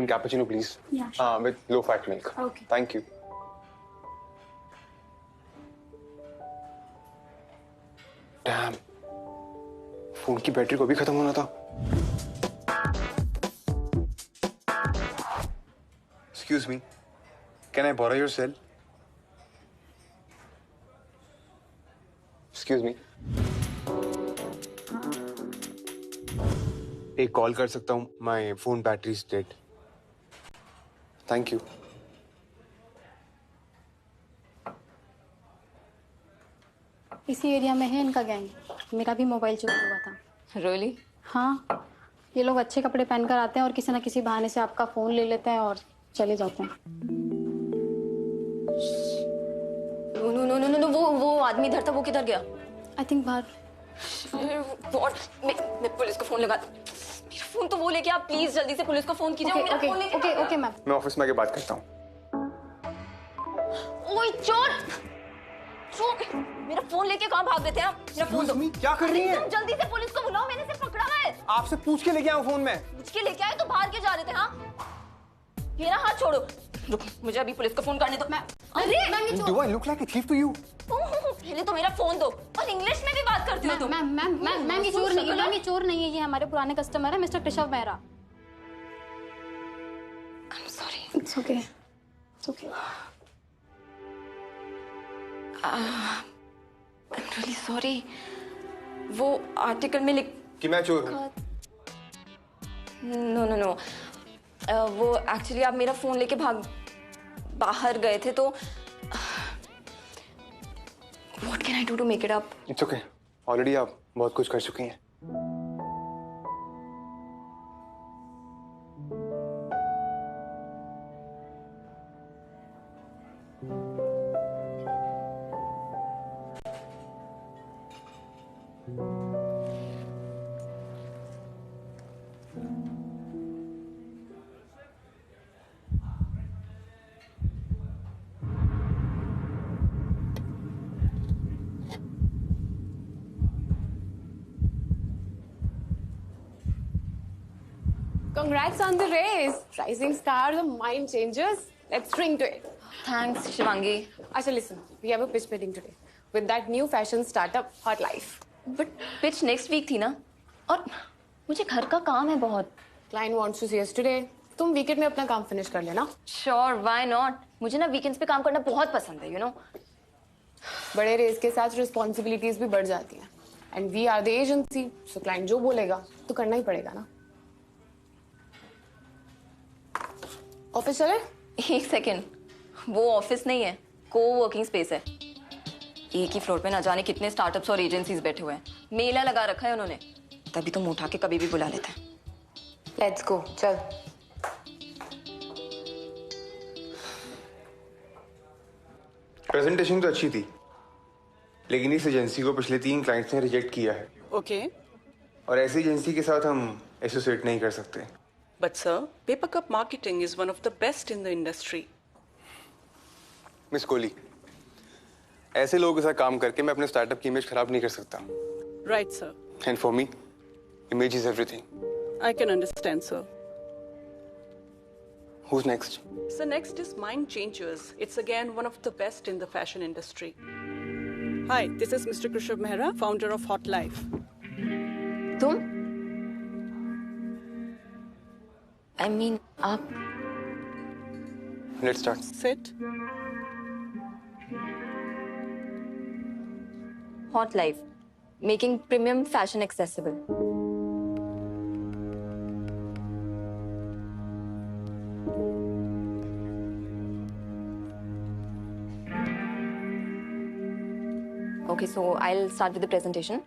one cappuccino, please. Yeah, sure. With low-fat milk. Okay. Thank you. Damn. Phone की battery को भी खत्म होना था. Excuse me. Can I borrow your cell? Excuse me. एक call कर सकता हूँ. My phone battery is dead. Thank you. इसी एरिया में है इनका गैंग. मेरा भी मोबाइल चोरी हुआ था. Really? हाँ, ये लोग अच्छे कपड़े पहनकर आते हैं और किसी न किसी बहाने से आपका फोन ले लेते हैं और चले जाते हैं. नो वो आदमी इधर था, वो किधर गया? आई थिंक बाहर. मैं पुलिस को फोन लगा. मेरा फोन तो वो लेके आप प्लीज जल्दी से पुलिस को फोन कीजिए. Okay ma'am. मैं ऑफिस में आके बात करता हूँ. ओए चोर! मेरा फोन लेके कहाँ भाग गए थे आप? मेरा फोन दो. क्या कर रही हैं? जल्दी से पुलिस को बुलाओ, मैंने सिर्फ पकड़ा है. आपसे पूछ के लेके आया फोन में. पूछ के लेके आए तो भाग के जा रहे थे. हाँ, मेरा हाथ छोड़ो. रुक, मुझे अभी पुलिस को फोन करने दो. अरे Do I look like a thief to you? पहले तो मेरा फोन दो. और इंग्लिश में भी बात करती हो तुम. मैम ये चोर नहीं है. मैम ये चोर नहीं है. ये हमारे पुराने कस्टमर है mister Krishabh Mehra. I'm sorry. It's okay. It's okay. I'm really sorry. वो आर्टिकल में लिख कि मैं चोर हूँ. नो वो एक्चुअली आप मेरा फोन लेके बाहर गए थे तो What can I do to make it up? It's okay. Already आप बहुत कुछ कर चुकी हैं. Congrats on the race. Rising stars or mind changers. Let's drink to it. Thanks, Shivangi. Asha, listen. We have a pitch meeting today with that new fashion startup, Hot Life. But pitch next week थी ना? और मुझे घर का काम है बहुत. Client wants to see us today. तुम weekend में अपना काम finish कर लेना. Sure, why not? मुझे ना weekends पे काम करना बहुत पसंद है, you know. बड़े रेस के साथ responsibilities भी बढ़ जाती हैं. And we are the agency, so client जो बोलेगा तो करना ही पड़ेगा ना. ऑफिस चले? एक सेकेंड, वो ऑफिस नहीं है, को-वर्किंग स्पेस है. एक ही फ्लोर पे ना जाने कितने स्टार्टअप्स और एजेंसीज बैठे हुए हैं. मेला लगा रखा है उन्होंने. तभी तो उठा के कभी भी बुला लेते हैं. Let's go. चल. प्रेजेंटेशन तो अच्छी थी, लेकिन इस एजेंसी को पिछले 3 क्लाइंट्स ने रिजेक्ट किया है. Okay. और ऐसी एजेंसी के साथ हम एसोसिएट नहीं कर सकते. But sir, Paper Cup Marketing is one of the best in the industry. Miss Kohli, ऐसे लोगों के साथ काम करके मैं अपने स्टार्टअप की इमेज खराब नहीं कर सकता. Right, sir. And for me, image is everything. I can understand, sir. Who's next? So next is Mind Changers. It's again one of the best in the fashion industry. Hi, this is Mr. Krishabh Mehra, founder of Hot Life. तुम? I mean, आप? Let's start. Sit. Hot Life, making premium fashion accessible. Okay, so I'll start with the presentation.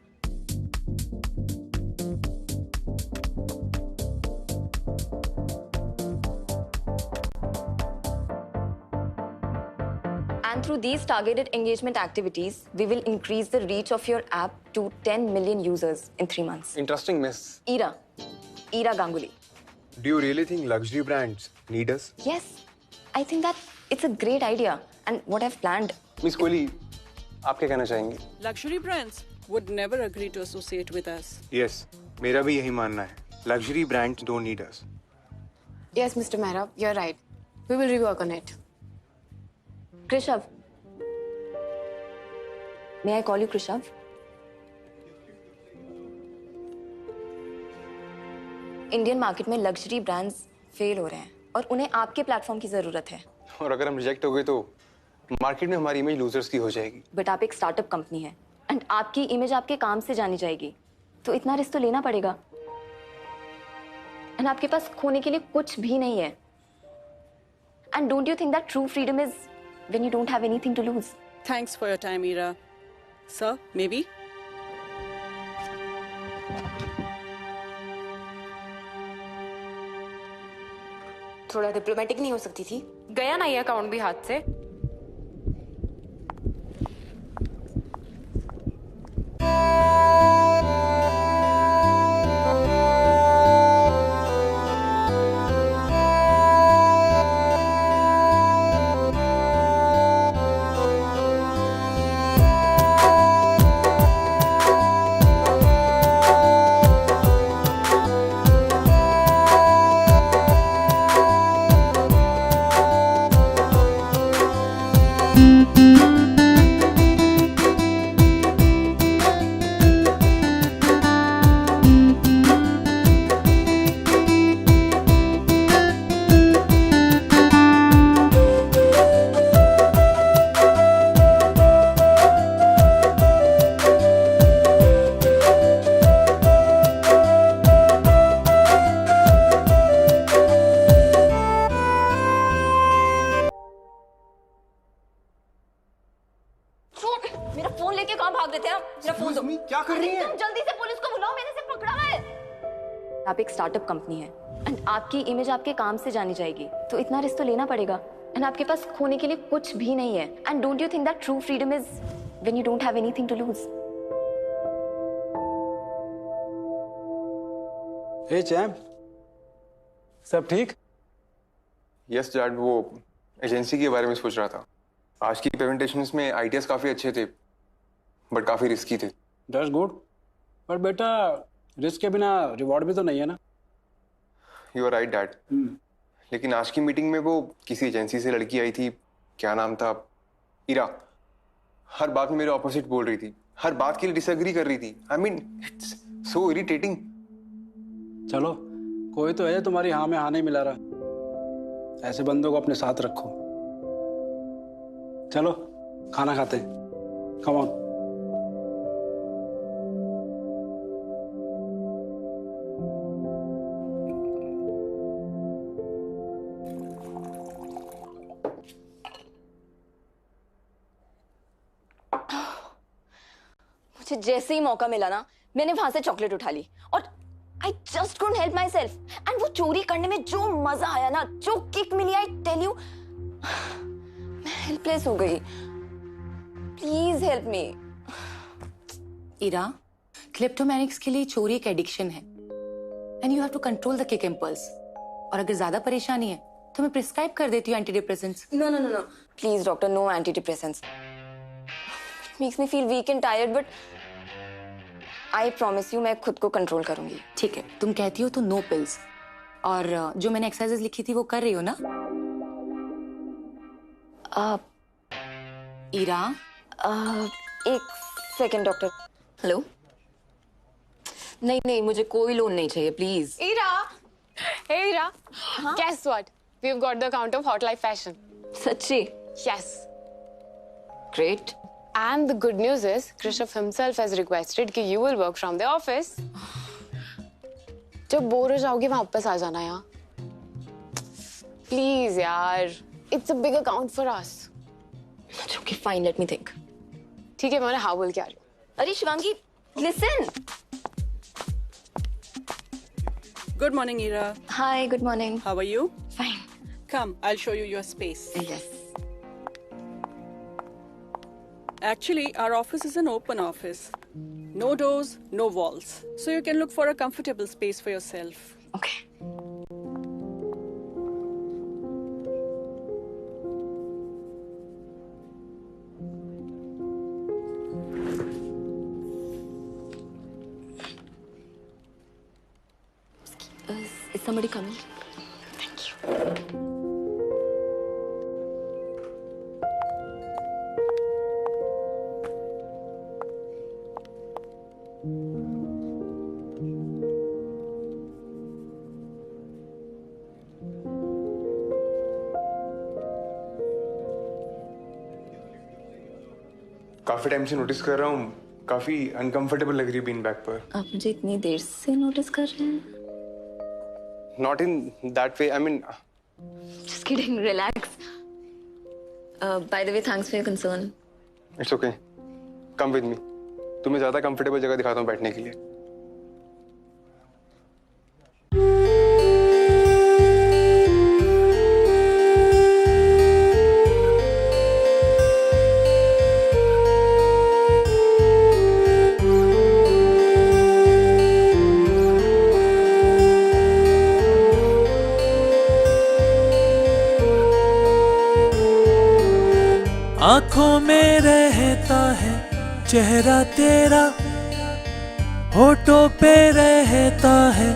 And through these targeted engagement activities, we will increase the reach of your app to 10 million users in 3 months. Interesting, miss. Ira Ganguly. Do you really think luxury brands need us? Yes, I think that it's a great idea. And what I've planned. Miss Kohli, आप क्या कहना चाहेंगे? Luxury brands would never agree to associate with us. Yes, मेरा भी यही मानना है. Luxury brands don't need us. Yes, Mr. Mehra, you're right. We will rework on it. Krishav, may I call you Krishav? Indian market में luxury brands fail हो रहे हैं और उन्हें आपके प्लेटफॉर्म की जरूरत है। और अगर हम रिजेक्ट हो गए तो मार्केट में हमारी इमेज लूजर्स की हो जाएगी। बट आप एक स्टार्टअप कंपनी है एंड आपकी इमेज आपके काम से जानी जाएगी, तो इतना रिस्क तो लेना पड़ेगा। एंड आपके पास खोने के लिए कुछ भी नहीं है। And don't you think that true freedom is when you don't have anything to lose? Thanks for your time, Ira. Sir, maybe? थोड़ा डिप्लोमेटिक नहीं हो सकती थी? गया ना ये अकाउंट भी हाथ से। मेरा फोन लेके कहाँ भाग रहे थे आप? मेरा फोन दो। क्या कर रही हैं? तुम जल्दी से पुलिस को बुलाओ, मैंने इसे पकड़ा है। आप एक स्टार्टअप कंपनी है एंड आपकी इमेज आपके काम से जानी जाएगी, तो इतना रिस्क तो लेना पड़ेगा। एंड आपके पास खोने के लिए कुछ भी नहीं है। And don't you think that true freedom is when you don't have anything to lose? Hey champ, सब ठीक? यस डैड, वो एजेंसी के बारे में सोच रहा था। आज की प्रेजेंटेशंस में आइडियाज काफी अच्छे थे बट काफी रिस्की थे। दैट्स गुड, पर बेटा रिस्क के बिना रिवॉर्ड भी तो नहीं है ना। You are right dad. लेकिन आज की मीटिंग में वो किसी एजेंसी से लड़की आई थी, क्या नाम था, इरा। हर बात में मेरे ऑपोजिट बोल रही थी, हर बात के लिए डिसएग्री कर रही थी। I mean it's so irritating. चलो, कोई तो है तुम्हारी हाँ में हाँ नहीं मिला रहा। ऐसे बंदों को अपने साथ रखो। चलो खाना खाते हैं, कम ऑन। मुझे जैसे ही मौका मिला ना, मैंने वहां से चॉकलेट उठा ली और I just couldn't help myself. And वो चोरी करने में जो मजा आया ना, जो किक मिली, आई टेल यू, मैं हेल्पलेस हो गई। Please help me. इरा, क्लिप्टोमैनिक्स के लिए चोरी एक एडिक्शन है and you have to control the kick impulse. और अगर ज्यादा परेशानी है तो मैं प्रिस्क्राइब कर देती हूँ anti depressants. No no no no, please doctor, no anti depressants. Makes me feel weak and tired, but I promise you मैं खुद को कंट्रोल करूंगी। ठीक है, तुम कहती हो तो नो पिल्स। और जो मैंने एक्सरसाइजेस लिखी थी वो कर रही हो ना? इरा, एक सेकेंड डॉक्टर। हेलो? नहीं नहीं, मुझे कोई लोन नहीं चाहिए, please. Ira! Hey Ira! Guess what? We've got the account of Hot Life Fashion. सच्ची? Yes. Great. And the good news is, Krishav himself has requested कि you will work from the office. जब bore हो जाओगे वापस आ जाना यहाँ। Please यार, it's a big account for us. Okay fine, let me think. ठीक है, मैं उन्हें हाँ बोल के आ रही हूँ। अरे Shivangi, listen. Good morning, Ira. Hi, good morning. How are you? Fine. Come, I'll show you your space. Yes. Actually, our office is an open office. No doors, no walls. So you can look for a comfortable space for yourself. Okay. Is somebody coming? Thank you. काफी time से notice कर रहा हूँ, काफी uncomfortable लग रही है bean bag पर। आप मुझे इतनी देर से नोटिस कर रहे हैं? Not in that way, I mean. Just kidding, relax. By the way, thanks for your concern. It's okay, come with मी। तुम्हें ज्यादा कंफर्टेबल जगह दिखाता हूँ बैठने के लिए। आंखों में रहता है चेहरा तेरा, होठों पे रहता है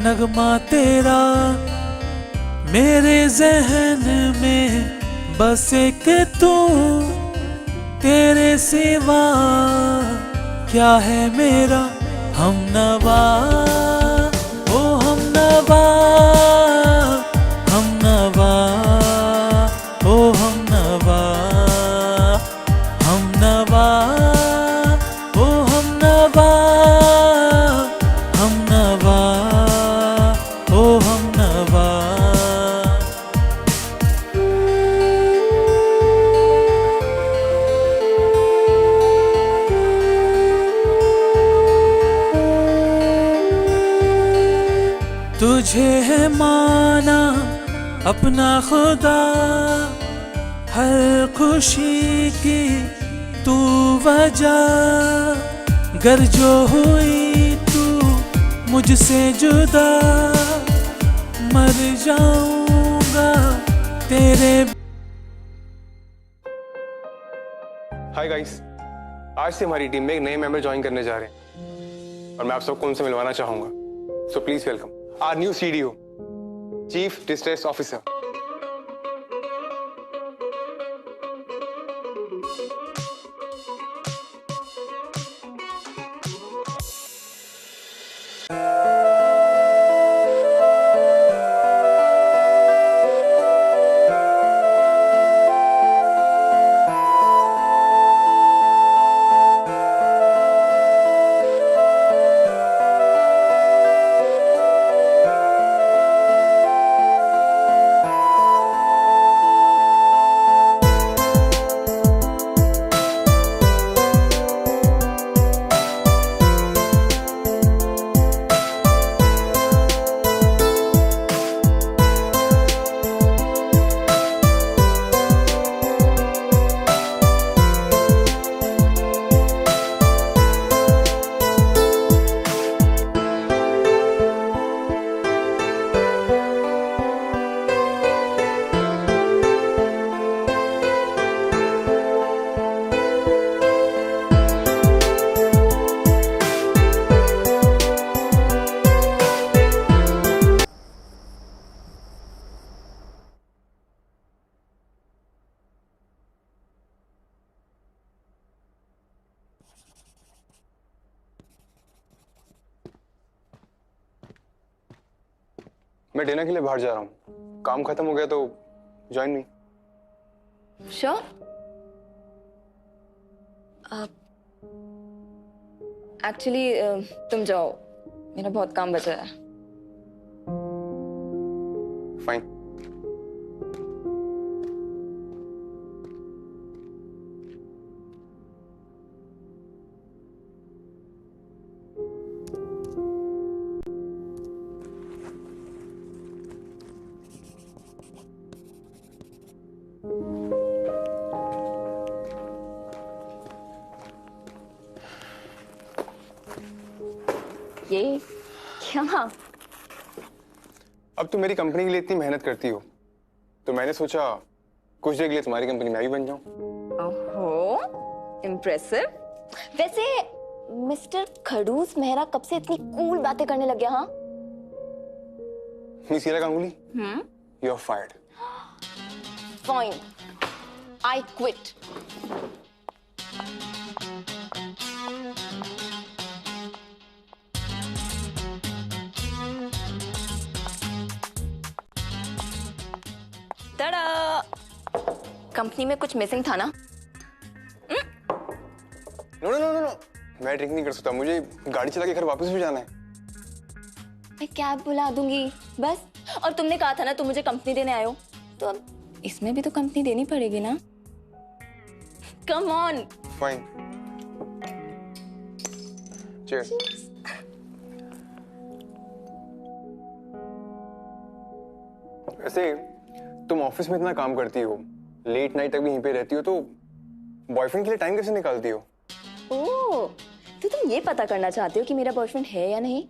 नगमा तेरा, मेरे जहन में बस एक तू, तेरे सिवा क्या है मेरा हमनवा, ओ हमनवा, हमनवा, ओ हमनवा, हमनवा, ओ हमनवा, हमनवा, ओ हमनवा। तुझे है माना अपना खुदा, हर खुशी की तू वजह, गर जो हुई तू मुझसे जुदा, मर जाऊंगा तेरे। हाय गाइस, आज से हमारी टीम में एक नए मेंबर ज्वाइन करने जा रहे हैं और मैं आप सबको उनसे मिलवाना चाहूंगा। So please welcome our new CDO, chief distress officer. मैं डिनर के लिए बाहर जा रहा हूँ, काम खत्म हो गया तो ज्वाइन मी। Sure. एक्चुअली तुम जाओ, मेरा बहुत काम बचा है। फाइन। ये क्या? अब तुम मेरी कंपनी के लिए इतनी मेहनत करती हो तो मैंने सोचा कुछ देर के लिए तुम्हारी कंपनी में भी बन जाऊं। ओहो, इम्प्रेसिव। वैसे मिस्टर खड़ूस मेहरा कब से इतनी कूल बातें करने लग गया? हाँ, Miss Ira Ganguly, you are fired. Fine, I quit. Company में कुछ मिसिंग था ना? No no no no no, मैं ड्रिंक नहीं कर सकता, मुझे गाड़ी चला के घर वापस भी जाना है। मैं कैब बुला दूंगी बस। और तुमने कहा था ना तुम मुझे कंपनी देने आए हो, तो अब इसमें भी तो कंपनी देनी पड़ेगी ना। Come on. Fine, cheers. वैसे तुम ऑफिस में इतना काम करती हो, लेट नाइट तक भी यहीं पे रहती हो, तो बॉयफ्रेंड के लिए टाइम कैसे निकालती हो? ओह, तो तुम ये पता करना चाहते हो कि मेरा बॉयफ्रेंड है या नहीं?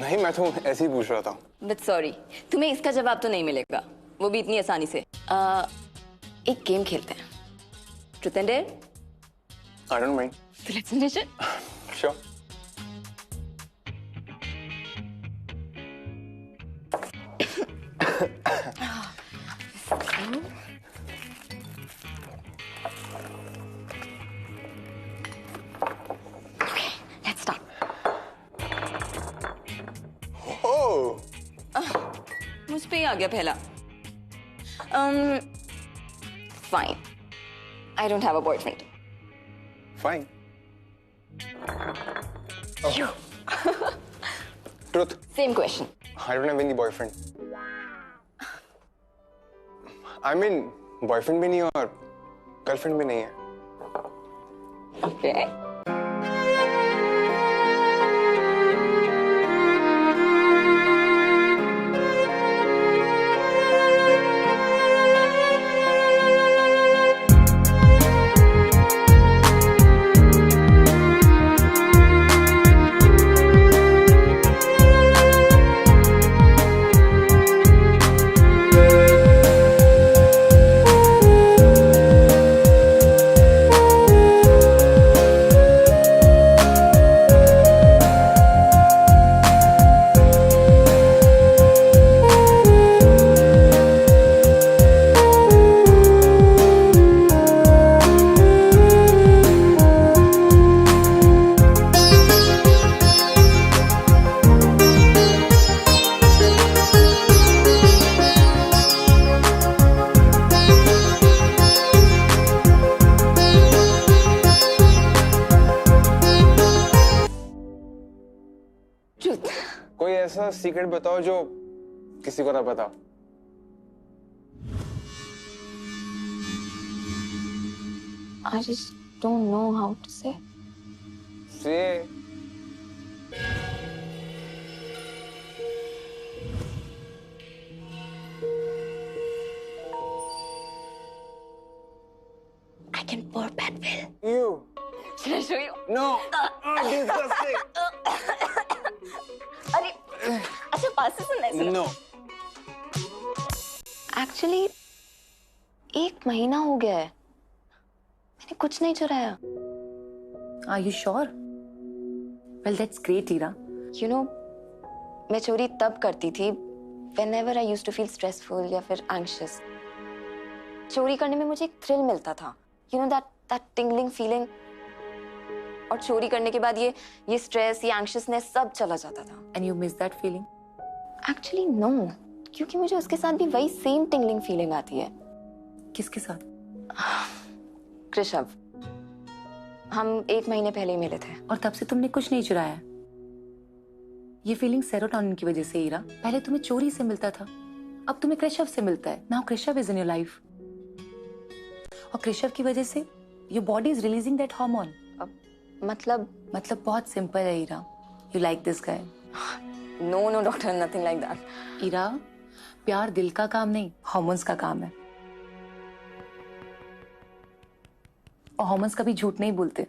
नहीं, मैं तो ऐसे ही पूछ रहा था। बट सॉरी, तुम्हें इसका जवाब तो नहीं मिलेगा, वो भी इतनी आसानी से। एक गेम खेलते हैं, truth and dare. I don't mind. So let's finish it. Sure. Let's start. Oh, मुझ पे ही आ गया पहला। Fine. I don't have a boyfriend. Fine. You. Truth, Same question. I don't have any boyfriend. I mean boyfriend भी नहीं और girlfriend भी नहीं है। Okay. Truth. कोई ऐसा सीक्रेट बताओ जो किसी को ना पता। I just don't know how to say. से I can pour bad will. you Should I show you? no disgusting अरे, अच्छा पास से सुनना है। no एक्चुअली 1 महीना हो गया है, मैंने कुछ नहीं चुराया। Are you sure? Well, that's great, Ira. You know, मैं चोरी तब करती थी whenever I used to feel stressful या फिर anxious. चोरी करने में मुझे एक थ्रिल मिलता था, you know that tingling feeling. और चोरी करने के बाद ये स्ट्रेस, ये एंग्शियसनेस सब चला जाता था। And you miss that feeling? Actually no, क्योंकि मुझे उसके साथ भी वही सेम टिंगलिंग फीलिंग आती है। किसके साथ? कृषव, हम 1 महीने पहले ही मिले थे। और तब से तुमने कुछ नहीं चुराया? ये फीलिंग सेरोटोनिन की वजह से, ईरा। पहले तुम्हें चोरी से मिलता था, अब तुम्हें कृषव से मिलता है। Now Krishav is in your life, और कृषव की वजह से your body is releasing that hormone. मतलब बहुत सिंपल है, Ira. You like this guy? No doctor, nothing like that. Ira, प्यार दिल का काम नहीं, हार्मोन्स का काम है, और हार्मोन्स कभी झूठ नहीं बोलते।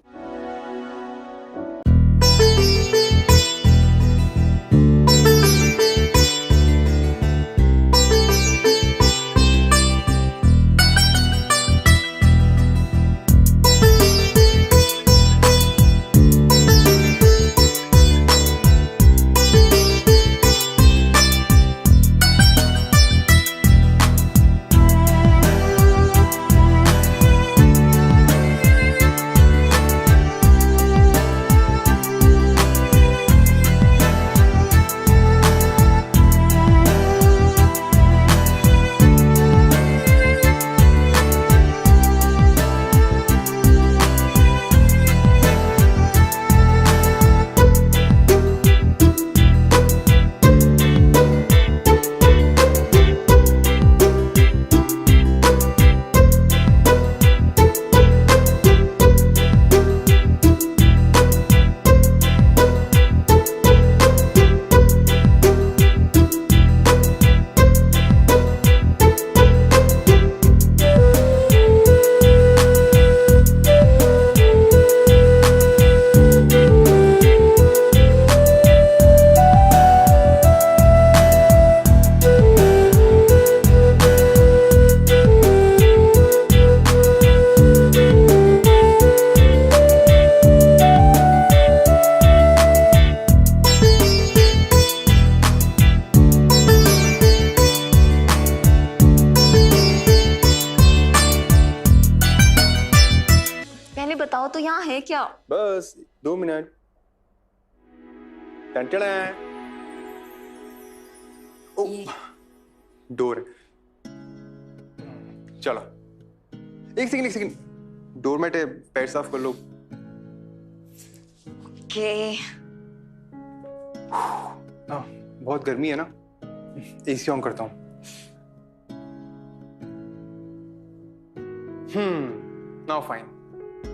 यहाँ है क्या? बस 2 मिनट। टन-टन-टन। ओ, डोर। चलो, एक सेकंड। डोरमेट है, पैर साफ कर लो। के बहुत गर्मी है ना, एसी ऑन करता हूँ। Now fine,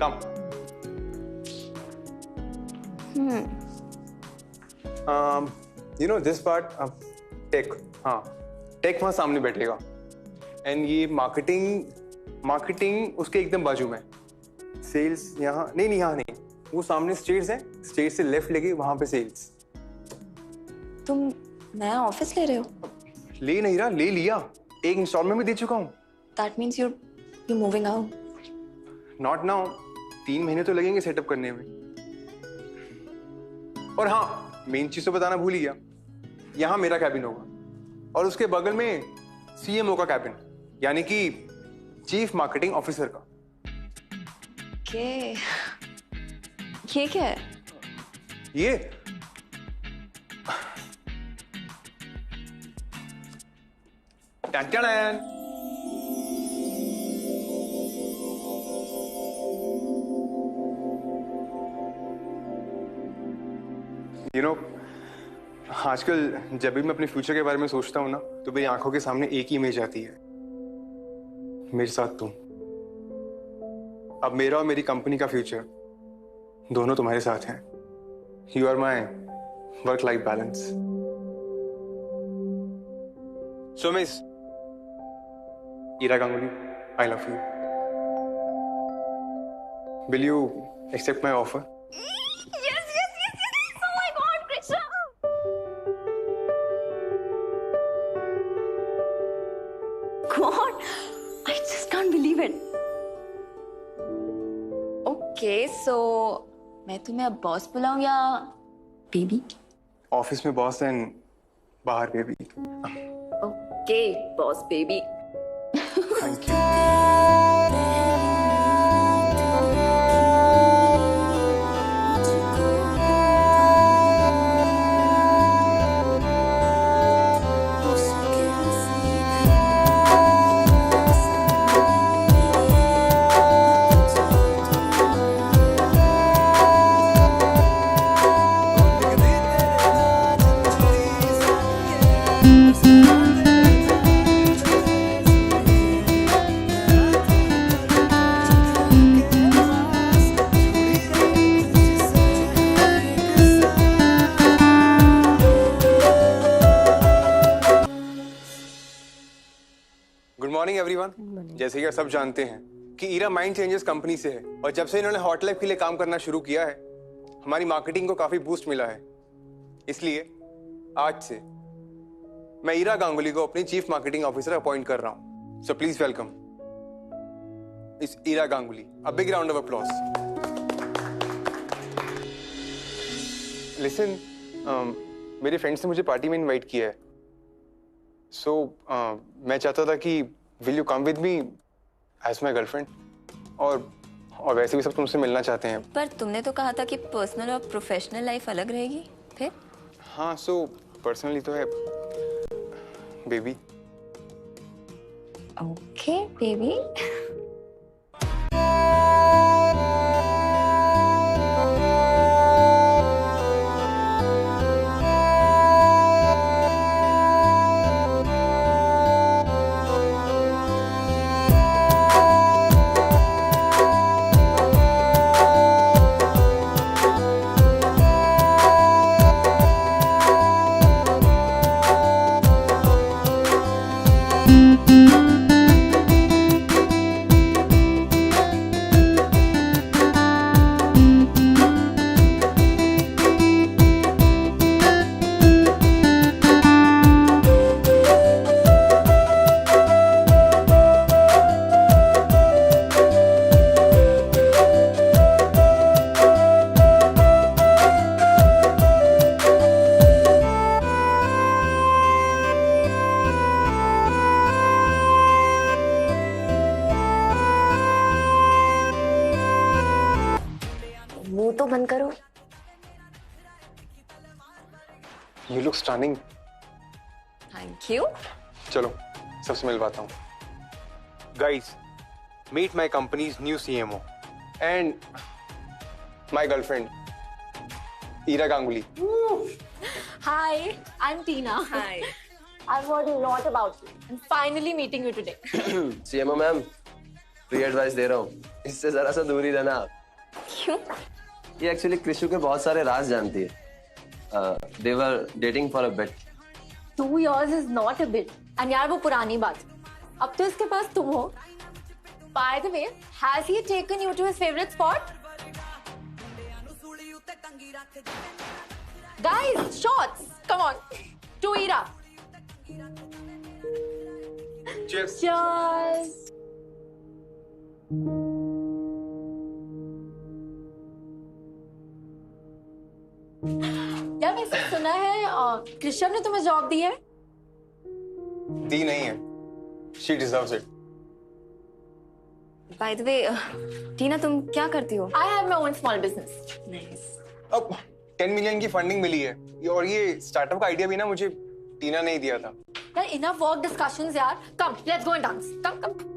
come. You know this part, take. हाँ, टेक वहां सामने बैठेगा, एंड ये मार्केटिंग उसके एकदम बाजू में। सेल्स यहाँ नहीं, यहाँ नहीं, वो सामने स्टेज है, स्टेज से लेफ्ट लेके वहां पे सेल्स। तुम नया ऑफिस ले रहे हो? ले नहीं रहा, ले लिया, एक इंस्टॉलमेंट में दे चुका हूँ। That means you're moving out. Not now, 3 महीने तो लगेंगे सेटअप करने में। और हाँ, मेन चीज तो बताना भूल ही गया, यहाँ मेरा कैबिन होगा और उसके बगल में सीएमओ का कैबिन, यानी कि चीफ मार्केटिंग ऑफिसर का। ये क्या है? ये टन-टन-टन। यू नो, आजकल जब भी मैं अपने फ्यूचर के बारे में सोचता हूँ ना, तो मेरी आंखों के सामने एक ही इमेज आती है, मेरे साथ तुम। अब मेरा और मेरी कंपनी का फ्यूचर दोनों तुम्हारे साथ हैं। You are my work life balance. So Miss Ira Ganguly, I love you. Will you accept my offer? Yes. Oh my God, Krishna. God, I just can't believe it. Okay, so मैं तुम्हें अब boss बुलाऊं या baby? Office में boss and बाहर baby. Okay, boss baby. Thank you. Good morning everyone. जैसे कि आप सब जानते हैं कि ईरा माइंड चेंजेस कंपनी से है, और जब से इन्होंने हॉट लाइफ के लिए काम करना शुरू किया है, हमारी मार्केटिंग को काफी बूस्ट मिला है। इसलिए आज से मैं ईरा गांगुली को अपनी चीफ मार्केटिंग ऑफिसर अपॉइंट कर रहा हूं। सो प्लीज वेलकम इस Ira Ganguly. A big round of applause. Listen, मेरे फ्रेंड्स ने मुझे पार्टी में इनवाइट किया है, सो मैं चाहता था कि will you come with me as my girlfriend, और वैसे भी सब तुमसे मिलना चाहते हैं। पर तुमने तो कहा था कि पर्सनल और प्रोफेशनल लाइफ अलग रहेगी। फिर? हाँ, सो पर्सनली तो है baby. Okay baby. You look stunning. Thank you. चलो सबसे मिलवाता हूँ। Guys, meet my company's new CMO and my girlfriend, Ira Ganguly. Hi, I'm Tina. Hi. I've heard a lot about you. I'm finally meeting you today. CMO ma'am, free advice दे रहा हूँ, इससे जरा सा दूर ही रहना आप। क्यों? ये एक्चुअली कृषु के बहुत सारे राज जानती है। They were dating for a bit. 2 years is not a bit. And यार वो पुरानी बात। अब तो इसके पास तुम हो। By the way, has he taken you to his favorite spot? Guys, shots! Come on. To Ira. Cheers. Cheers. यार वैसे सुना है कृष्ण ने तुम्हें जॉब दी है? दी नहीं है। She deserves it. By the way, टीना तुम क्या करती हो? I have my own small business. Nice. अब 10 मिलियन की फंडिंग मिली है और ये स्टार्टअप का आइडिया भी ना मुझे टीना ने ही दिया था। यार enough work discussions यार. Come, let's go and dance. Come.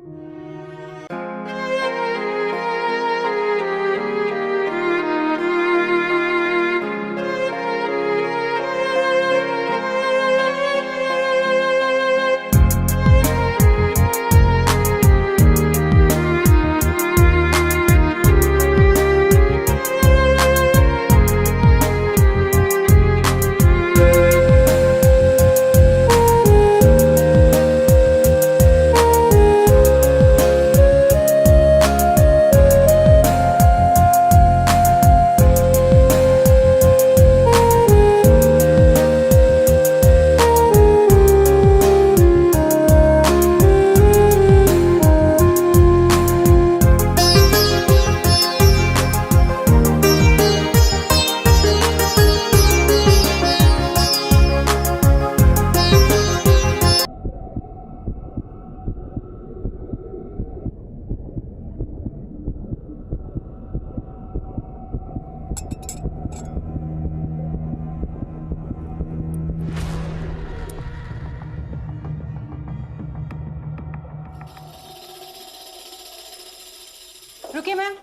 रुकिए मैम।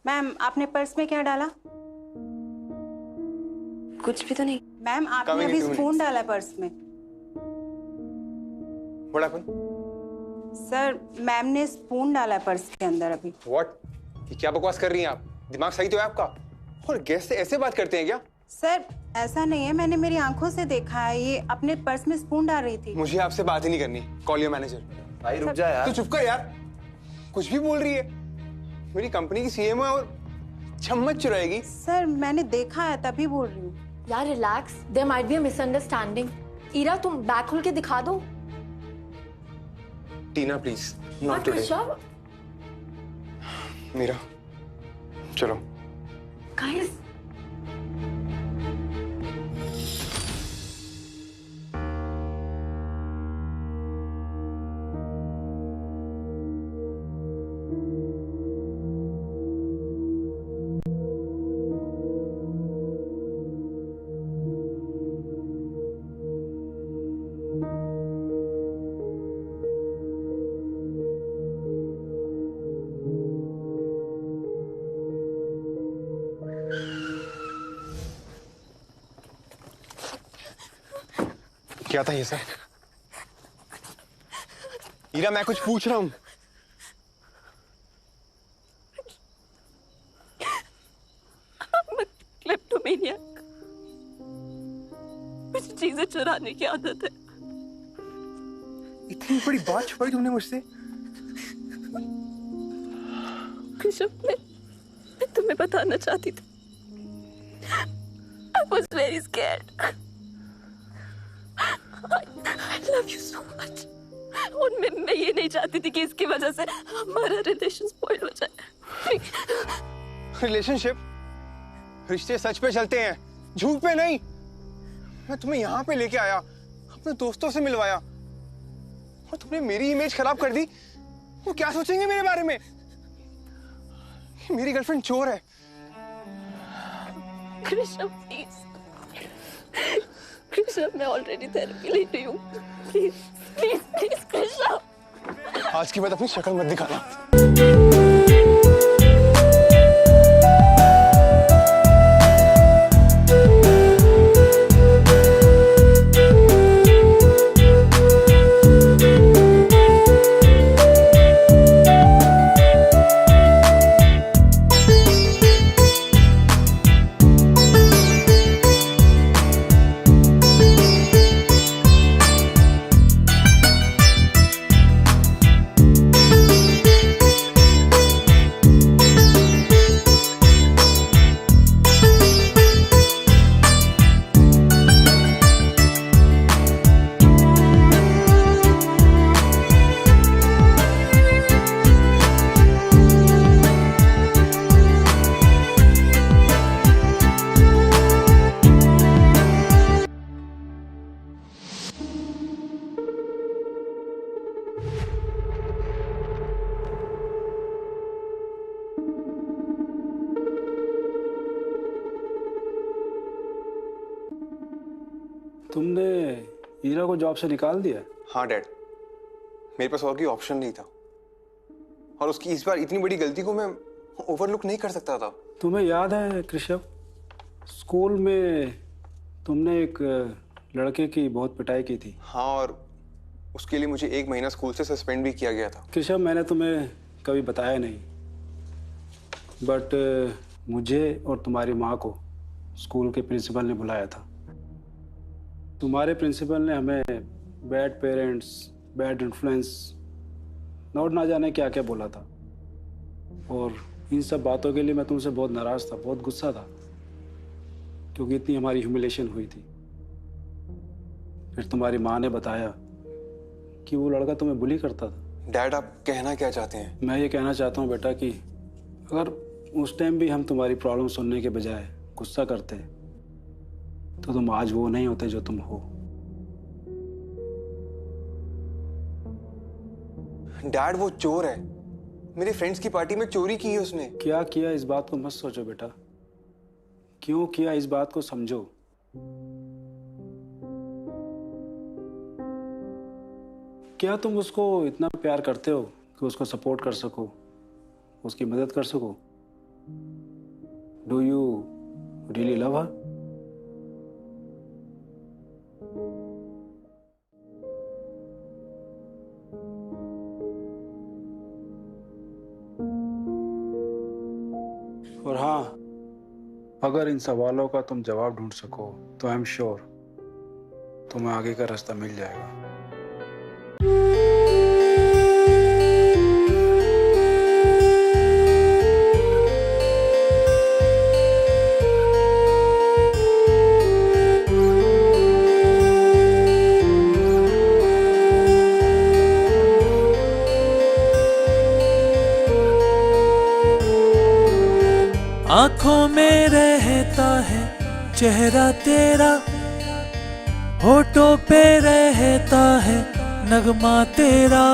मैम आपने पर्स में क्या डाला? कुछ भी तो नहीं। मैम आपने Coming अभी in 2 स्पून minutes. डाला पर्स में। What happened? सर मैम ने स्पून डाला पर्स के अंदर अभी। What? ये क्या बकवास कर रही हैं आप? दिमाग सही तो है आपका? और गेस्ट से ऐसे बात करते हैं क्या? सर ऐसा नहीं है, मैंने मेरी आंखों से देखा है, ये अपने पर्स में स्पून डाल रही थी। मुझे आपसे बात ही नहीं करनी। Call your manager. भाई रुक जा यार। तू चुप कर यार। कुछ भी बोल रही है। मेरी कंपनी की सीएमओ है और चम्मच चुराएगी। सर मैंने देखा है तभी बोल रही हूँ। यार relax, there might be a misunderstanding. Ira तुम बैग खोल के दिखा दो। Tina please, not today. Rishabh, Meera, चलो। गाइस क्या था ये सब? हीरा मैं कुछ पूछ रहा हूँ। क्लेप्टोमेनियक। मुझे चीजें चुराने की आदत है। इतनी बड़ी बात छुपाई तुमने मुझसे? कृष्ण मैं तुम्हें बताना चाहती थी। I was very scared. I love you so much. और मैं ये नहीं चाहती थी कि इसकी वजह से हमारा रिलेशन स्पॉइल हो जाए। रिलेशनशिप? रिश्ते सच पे चलते हैं, झूठ पे नहीं। मैं तुम्हें यहाँ पे लेके आया, अपने दोस्तों से मिलवाया, और तुमने मेरी इमेज खराब कर दी। वो क्या सोचेंगे मेरे बारे में? मेरी गर्लफ्रेंड चोर है। कृष्ण प्लीज कृष्ण, मैं ऑलरेडी थेरेपी ले रही हूँ। Please please please Krishna. आज की बात अपनी शक्ल मत दिखाना। तुमने हीरा को जॉब से निकाल दिया? हाँ डैड, मेरे पास और कोई ऑप्शन नहीं था, और उसकी इस बार इतनी बड़ी गलती को मैं ओवरलुक नहीं कर सकता था। तुम्हें याद है कृष्ण, स्कूल में तुमने एक लड़के की बहुत पिटाई की थी। हाँ, और उसके लिए मुझे 1 महीना स्कूल से सस्पेंड भी किया गया था। कृष्ण, मैंने तुम्हें कभी बताया नहीं, बट मुझे और तुम्हारी माँ को स्कूल के प्रिंसिपल ने बुलाया था। तुम्हारे प्रिंसिपल ने हमें बैड पेरेंट्स, बैड इन्फ्लुएंस, और ना जाने क्या क्या बोला था, और इन सब बातों के लिए मैं तुमसे बहुत नाराज़ था, बहुत गुस्सा था, क्योंकि इतनी हमारी ह्यूमिलेशन हुई थी। फिर तुम्हारी माँ ने बताया कि वो लड़का तुम्हें बुली करता था। डैड, आप कहना क्या चाहते हैं? मैं ये कहना चाहता हूँ बेटा कि अगर उस टाइम भी हम तुम्हारी प्रॉब्लम सुनने के बजाय गुस्सा करते तो तुम आज वो नहीं होते जो तुम हो। डैड, वो चोर है। मेरे फ्रेंड्स की पार्टी में चोरी की है उसने। क्या किया इस बात को मत सोचो बेटा, क्यों किया इस बात को समझो। क्या तुम उसको इतना प्यार करते हो कि उसको सपोर्ट कर सको, उसकी मदद कर सको? डू यू रियली लव हर? और हाँ, अगर इन सवालों का तुम जवाब ढूंढ सको तो आई एम श्योर तुम्हें आगे का रास्ता मिल जाएगा। आंखों में रहता है चेहरा तेरा, होठों पे रहता है नगमा तेरा,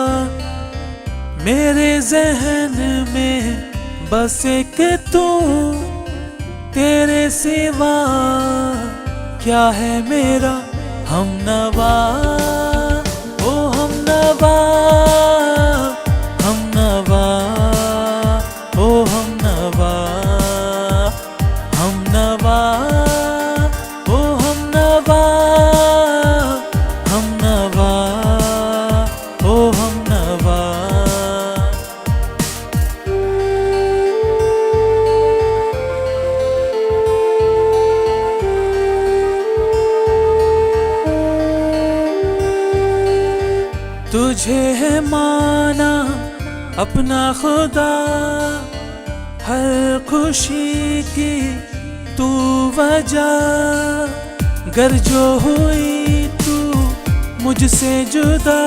मेरे जहन में बस एक तू, तेरे सिवा क्या है मेरा हमनवा, ओ हमनवा, हमनवा, ओ हमनवा, हमनवा, ओ हमनवा, हमनवा, ओ हमनवा। तुझे है माना अपना खुदा, हर खुशी की तू वजह, गर जो हुई तू मुझसे जुदा,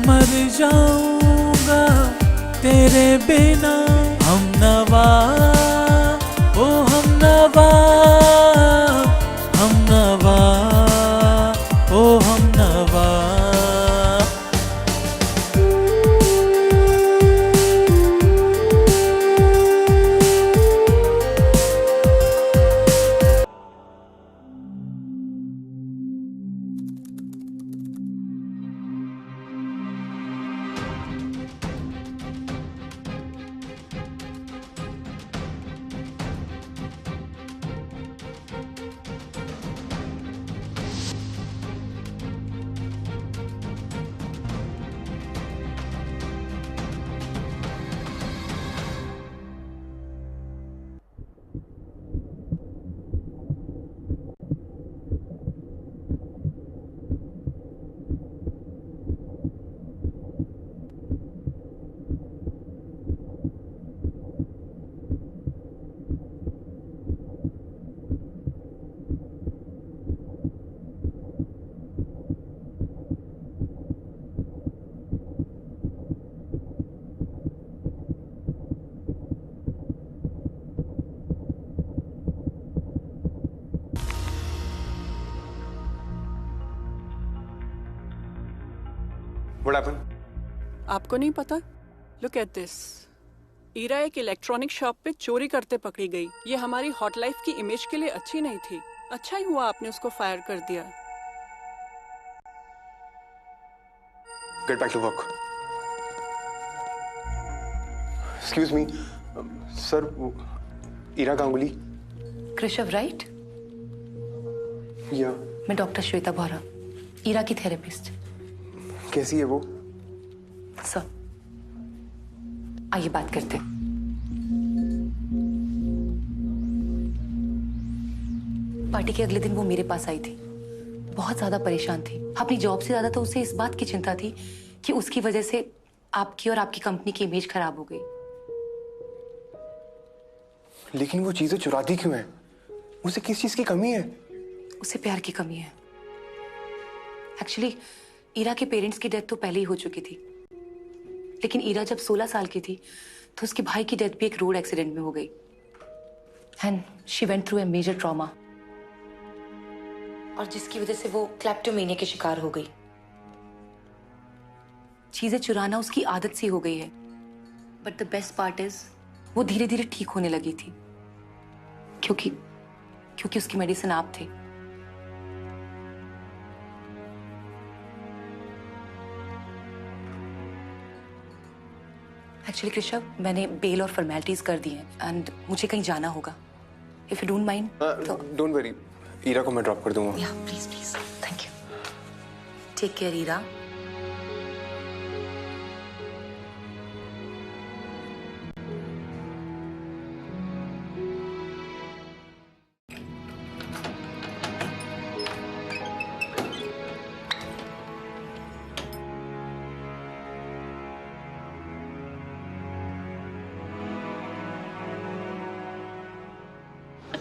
मर जाऊंगा तेरे बिना हमनवा, ओ हमनवा, हमनवा, ओ हमनवा। What happened? आपको नहीं पता? Look at this. ईरा एक इलेक्ट्रॉनिक शॉप पे चोरी करते पकड़ी गई। ये हमारी हॉट लाइफ की इमेज के लिए अच्छी नहीं थी। अच्छा ही हुआ आपने उसको फायर कर दिया। Get back to work. Excuse me, sir. Ira Ganguly. Krishav right? या मैं डॉक्टर श्वेता बोरा, ईरा की थेरेपिस्ट। कैसी है वो? सर आइए बात करते हैं। पार्टी के अगले दिन वो मेरे पास आई थी। बहुत ज्यादा परेशान थी। अपनी जॉब से ज्यादा तो उसे इस बात की चिंता थी कि उसकी वजह से आपकी और आपकी कंपनी की इमेज खराब हो गई। लेकिन वो चीजें चुराती क्यों है? उसे किस चीज की कमी है? उसे प्यार की कमी है। एक्चुअली ईरा के पेरेंट्स की डेथ तो पहले ही हो चुकी थी, लेकिन ईरा जब 16 साल की थी तो उसके भाई की डेथ भी एक रोड एक्सीडेंट में हो गई and she went through a major trauma, और जिसकी वजह से वो क्लेप्टोमेनिया के शिकार हो गई। चीजें चुराना उसकी आदत सी हो गई है, but the best part is वो धीरे धीरे ठीक होने लगी थी क्योंकि उसकी मेडिसिन आप थे। एक्चुअली कृषव, मैंने बेल और फॉर्मेलिटीज कर दी हैं एंड मुझे कहीं जाना होगा। इफ यू डोंट माइंड तो डोंट वरी, ईरा को मैं ड्रॉप कर दूंगा। Yeah please please, thank you. Take care Ira.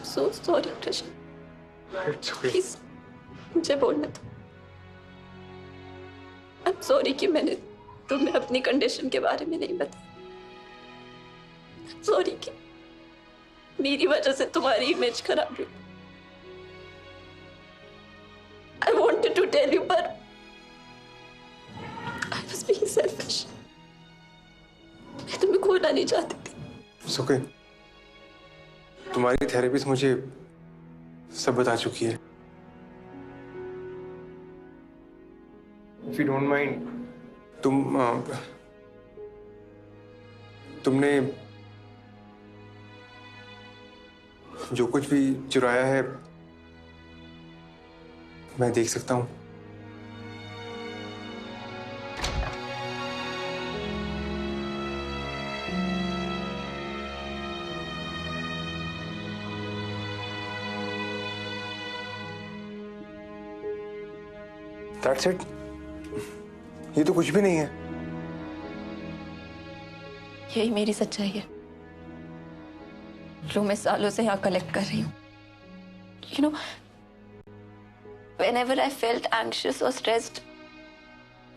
So sorry Krishna, please मुझे बोलने दो। I'm sorry कि मैंने तुम्हें अपनी कंडीशन के बारे में नहीं बताया। I'm sorry कि मेरी वजह से तुम्हारी इमेज खराब हुई। I wanted to tell you but I was being selfish। मैं तुम्हें खोना नहीं चाहती थी। It's okay। तुम्हारी थेरेपिस्ट मुझे सब बता चुकी है। If you don't mind, तुमने जो कुछ भी चुराया है मैं देख सकता हूँ। That's it? ये तो कुछ भी नहीं है। यही मेरी सच्चाई है जो मैं सालों से यहाँ कलेक्ट कर रही हूँ। You know, whenever I felt anxious or stressed,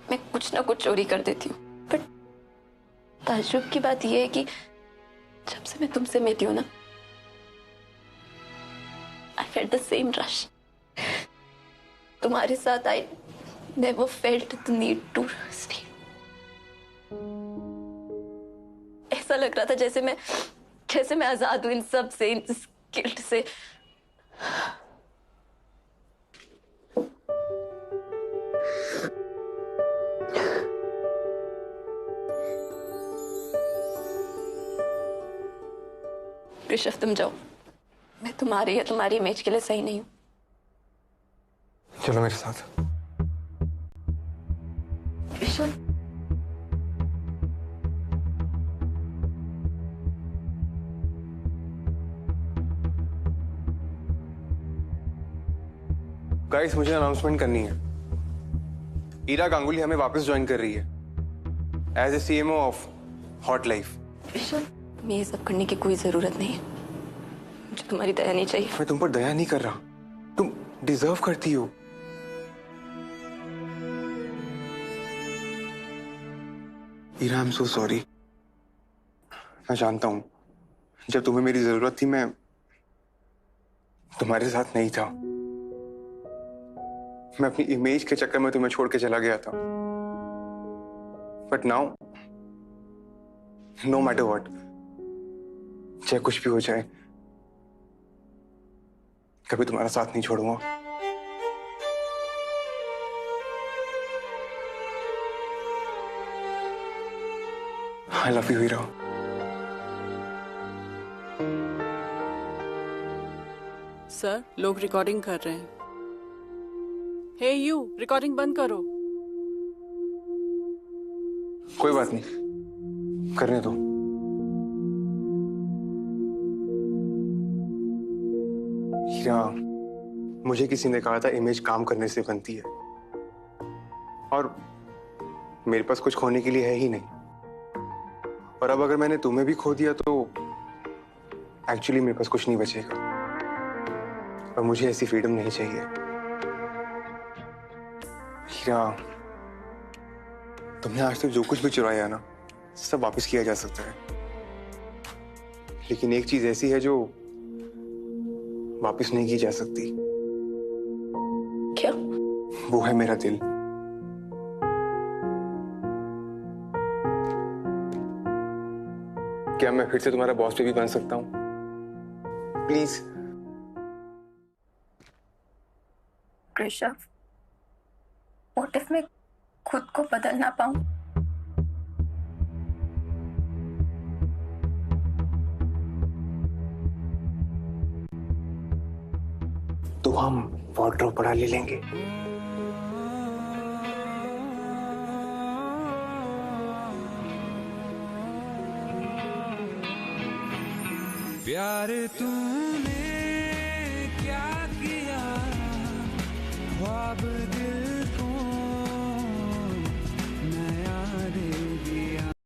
मैं कुछ ना कुछ चोरी कर देती हूँ। But ताज्जुब की बात यह है कि जब से मैं तुमसे मिली हूँ ना, I felt the same rush। तुम्हारे साथ I never felt the need to stay। ऐसा लग रहा था जैसे मैं आजाद हूं इन सब से, इन गिल्ट से। ऋषभ तुम जाओ, मैं तुम्हारी इमेज के लिए सही नहीं हूं। चलो मेरे साथ। ऋषभ गाइस, मुझे अनाउंसमेंट करनी है। ईरा गांगुली हमें वापस ज्वाइन कर रही है as a CMO of hot life. Rishabh, तुम्हें ये सब करने की कोई जरूरत नहीं है। मुझे तुम्हारी दया नहीं चाहिए। मैं तुम पर दया नहीं कर रहा, तुम डिजर्व करती हो। Ira, I am so sorry. मैं जानता हूं जब तुम्हें मेरी जरूरत थी मैं तुम्हारे साथ नहीं था। मैं अपनी इमेज के चक्कर में तुम्हें छोड़ के चला गया था। But now no matter what, चाहे कुछ भी हो जाए, कभी तुम्हारा साथ नहीं छोड़ूंगा। I love you Heera. Sir, लोग रिकॉर्डिंग कर रहे हैं। हे यू, रिकॉर्डिंग बंद करो। कोई बात नहीं, करने दो। हीरा, मुझे किसी ने कहा था इमेज काम करने से बनती है, और मेरे पास कुछ खोने के लिए है ही नहीं। और अब अगर मैंने तुम्हें भी खो दिया तो एक्चुअली मेरे पास कुछ नहीं बचेगा, और मुझे ऐसी फ्रीडम नहीं चाहिए। हीरा, तुमने आज तक जो कुछ भी चुराया ना, सब वापस किया जा सकता है, लेकिन एक चीज ऐसी है जो वापस नहीं की जा सकती। क्या? वो है मेरा दिल। क्या मैं फिर से तुम्हारा बॉस भी बन सकता हूँ? प्लीज। कृषव, व्हाट इफ मैं खुद को बदल ना पाऊं? तो हम वार्डरोब बढ़ा ले लेंगे। प्यार तूने क्या किया, ख्वाब